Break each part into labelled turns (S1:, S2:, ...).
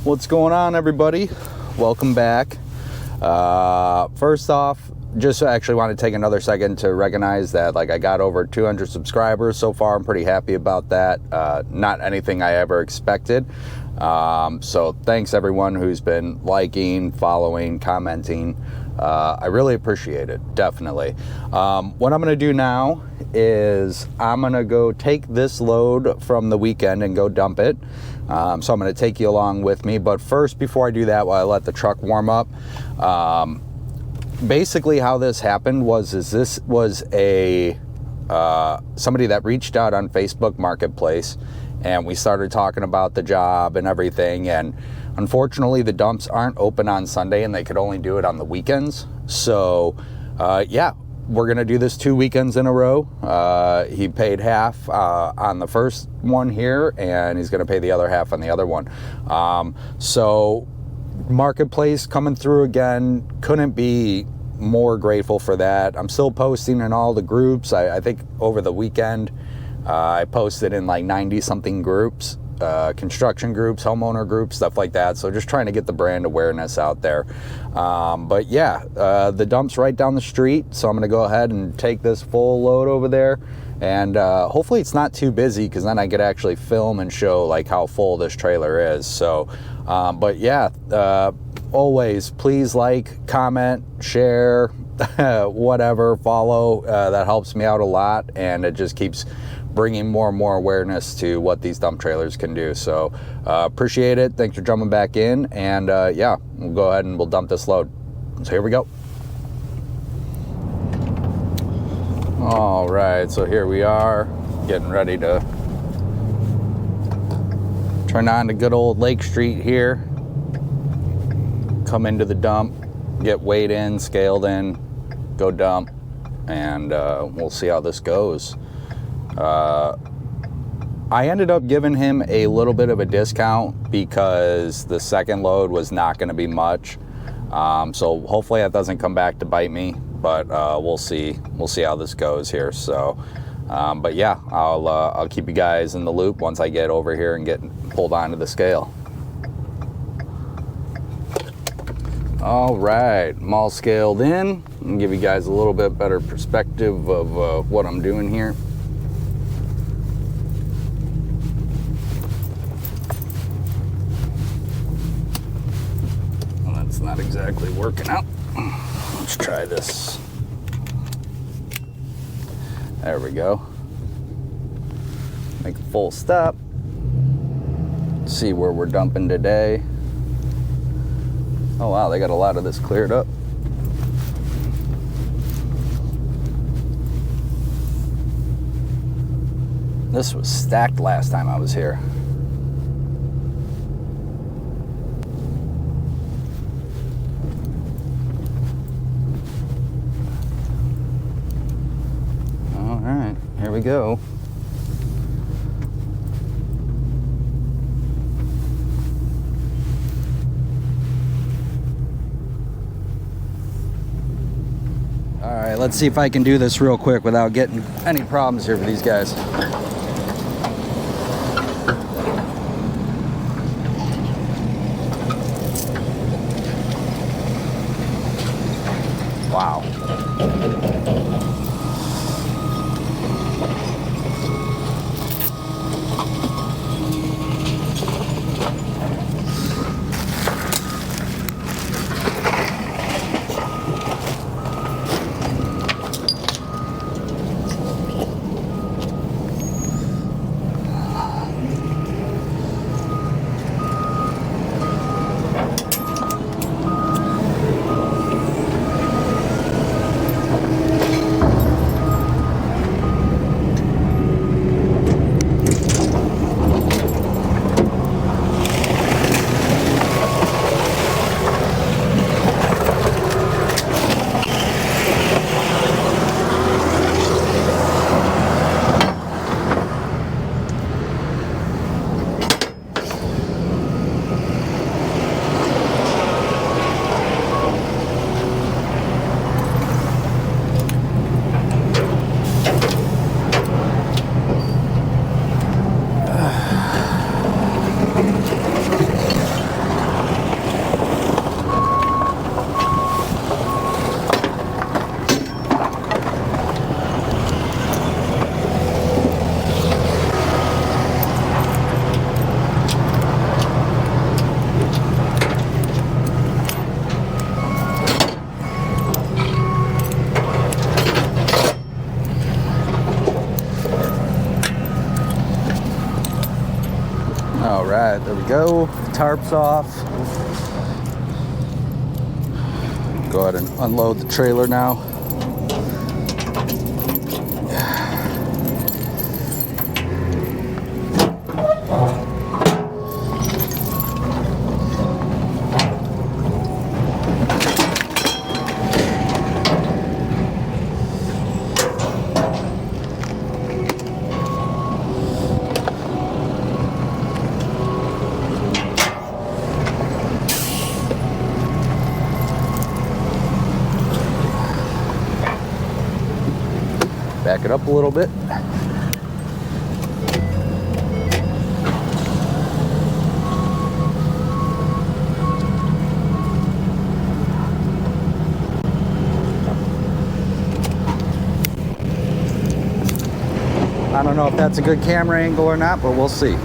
S1: What's going on, everybody? Welcome back. First off, just actually want to take another second to recognize that I got over 200 subscribers so far. I'm pretty happy about that. Not anything I ever expected. So thanks everyone who's been liking, following, commenting. I really appreciate it, definitely. What I'm going to do now is I'm going to go take this load from the weekend and go dump it. So I'm going to take you along with me. But first, before I do that, while I let the truck warm up, basically how this happened was this was a somebody that reached out on Facebook Marketplace, and we started talking about the job and everything. And unfortunately, the dumps aren't open on Sunday, and they could only do it on the weekends. So, yeah, we're going to do this 2 weekends in a row. He paid half on the first one here, and he's going to pay the other half on the other one. So Marketplace coming through again. Couldn't be more grateful for that. I'm still posting in all the groups. I think over the weekend, I posted in 90-something groups. Construction groups, homeowner groups, stuff like that. So just trying to get the brand awareness out there. But yeah, the dump's right down the street. So I'm going to go ahead and take this full load over there. And hopefully it's not too busy, because then I could actually film and show how full this trailer is. So, but yeah, always please comment, share, whatever, follow. That helps me out a lot. And it just keeps bringing more and more awareness to what these dump trailers can do. So appreciate it. Thanks for jumping back in. And yeah, we'll go ahead and we'll dump this load. So here we go. All right, so here we are, getting ready to turn on to good old Lake Street here. Come into the dump, get weighed in, scaled in, go dump, and we'll see how this goes. I ended up giving him a little bit of a discount because the second load was not going to be much. So hopefully that doesn't come back to bite me, but we'll see. We'll see how this goes here. So, but yeah, I'll keep you guys in the loop once I get over here and get pulled onto the scale. All right, I'm all scaled in. And give you guys a little bit better perspective of what I'm doing here. Not exactly working out. Let's try this. There we go. Make a full stop. See where we're dumping today. Oh wow, they got a lot of this cleared up. This was stacked last time I was here. Here we go. All right, let's see if I can do this real quick without getting any problems here for these guys. Wow. All right, there we go. Tarps off. Go ahead and unload the trailer now. Back it up a little bit. I don't know if that's a good camera angle or not, but we'll see.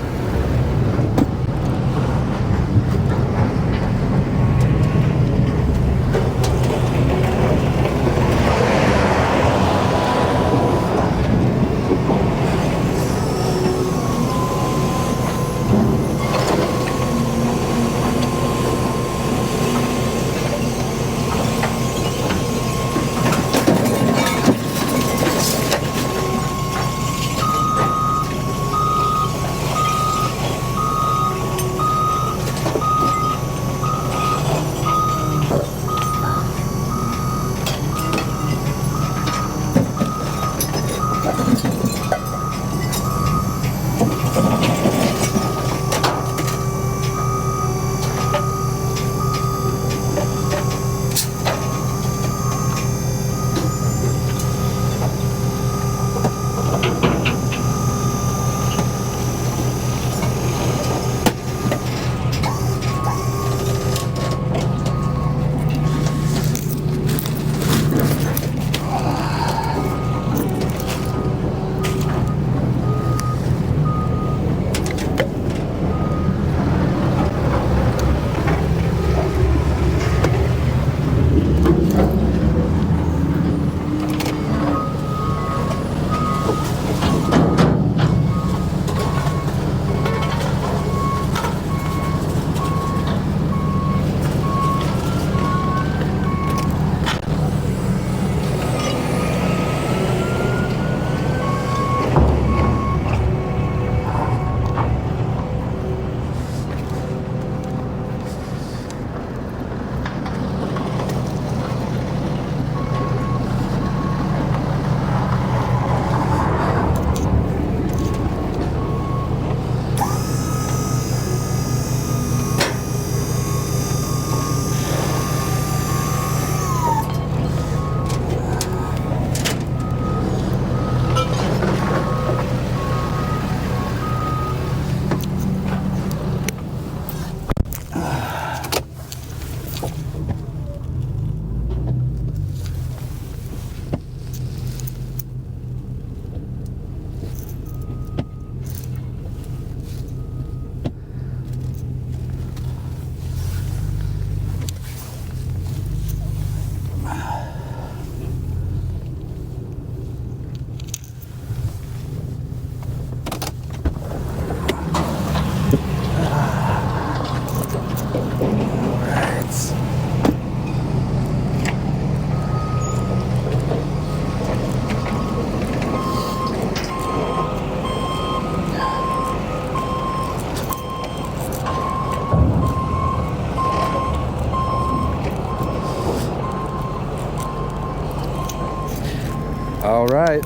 S1: All right,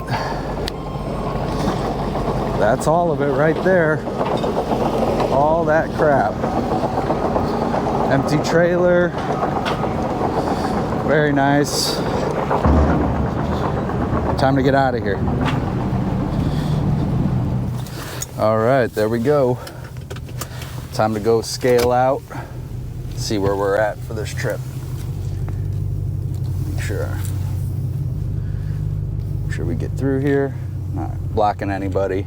S1: that's all of it right there. All that crap. Empty trailer. Very nice. Time to get out of here. All right, there we go. Time to go scale out, see where we're at for this trip. Make sure we get through here, not blocking anybody.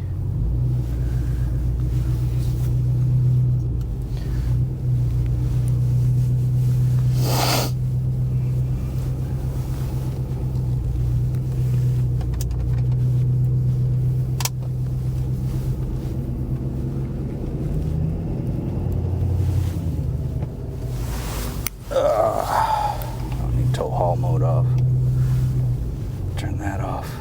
S1: call mode off. Turn that off.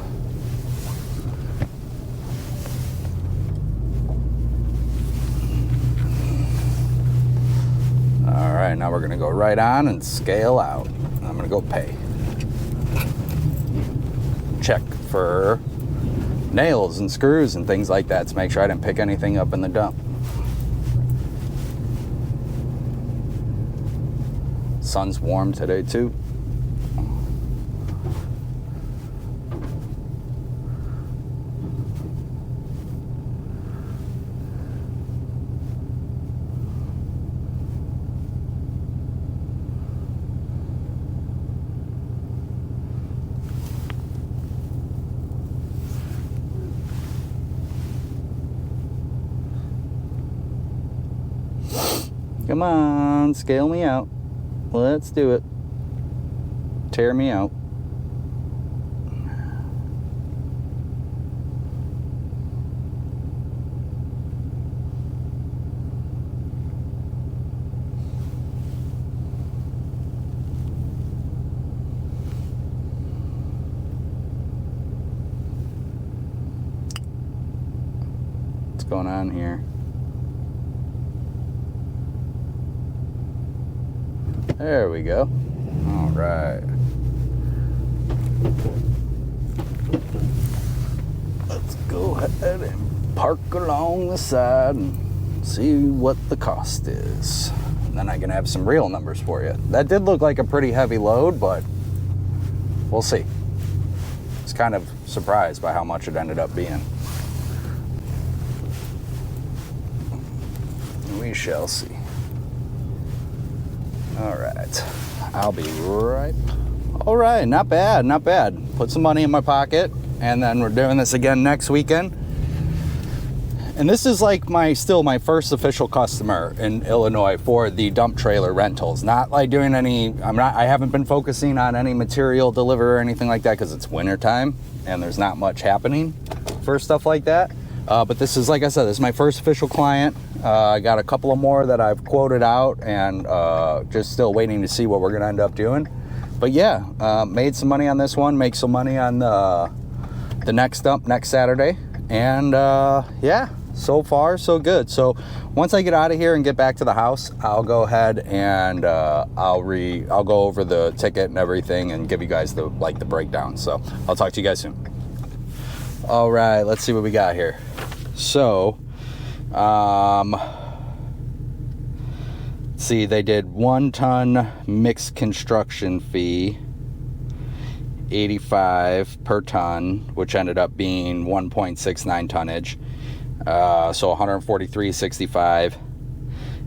S1: All right, now we're gonna go right on and scale out. I'm gonna go pay. Check for nails and screws and things like that to make sure I didn't pick anything up in the dump. Sun's warm today too. Come on, scale me out. Let's do it. Tear me out. What's going on here? There we go. All right. Let's go ahead and park along the side and see what the cost is. And then I can have some real numbers for you. That did look like a pretty heavy load, but we'll see. I was kind of surprised by how much it ended up being. We shall see. All right, I'll be right. All right, not bad, not bad. Put some money in my pocket, and then we're doing this again next weekend. And this is like still my first official customer in Illinois for the dump trailer rentals. Not like doing any, I haven't been focusing on any material delivery or anything like that because it's winter time and there's not much happening for stuff like that. But this is, like I said, this is my first official client. I got a couple of more that I've quoted out and just still waiting to see what we're gonna end up doing. But yeah, made some money on this one, make some money on the next dump next Saturday. And yeah, so far so good. So once I get out of here and get back to the house, I'll go ahead and I'll go over the ticket and everything and give you guys the breakdown. So I'll talk to you guys soon. All right, let's see what we got here. So see, they did 1 ton mixed construction fee, 85 per ton, which ended up being 1.69 tonnage. So 143.65,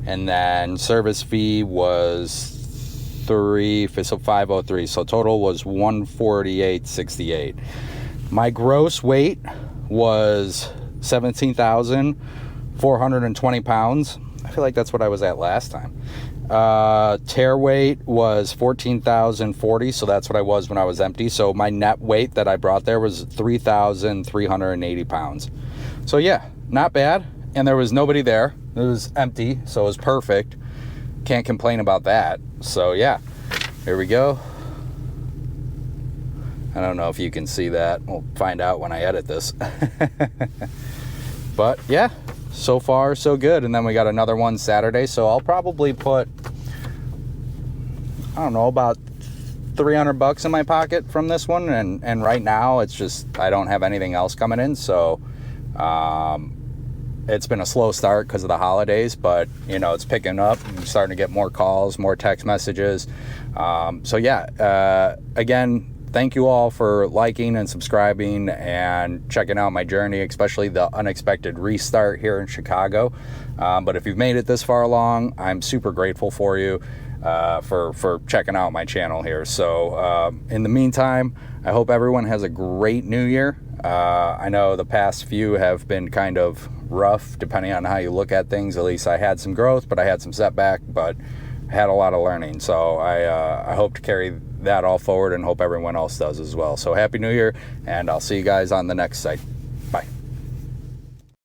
S1: and then service fee was 503. So total was 148.68. My gross weight was 17,420 pounds. I feel like that's what I was at last time. Tear weight was 14,040, so that's what I was when I was empty. So my net weight that I brought there was 3,380 pounds. So yeah, not bad. And there was nobody there. It was empty, so it was perfect. Can't complain about that. So yeah, here we go. I don't know if you can see that. We'll find out when I edit this. But yeah, so far so good. And then we got another one Saturday, so I'll probably put, I don't know, about $300 in my pocket from this one. And right now it's just, I don't have anything else coming in, so it's been a slow start because of the holidays, but you know, it's picking up. I'm starting to get more calls, more text messages. So yeah, again, thank you all for liking and subscribing and checking out my journey, especially the unexpected restart here in Chicago. But if you've made it this far along, I'm super grateful for you for checking out my channel here. So in the meantime, I hope everyone has a great new year. I know the past few have been kind of rough depending on how you look at things. At least I had some growth, but I had some setback, but I had a lot of learning. So I hope to carry that all forward and hope everyone else does as well. So happy new year, and I'll see you guys on the next site.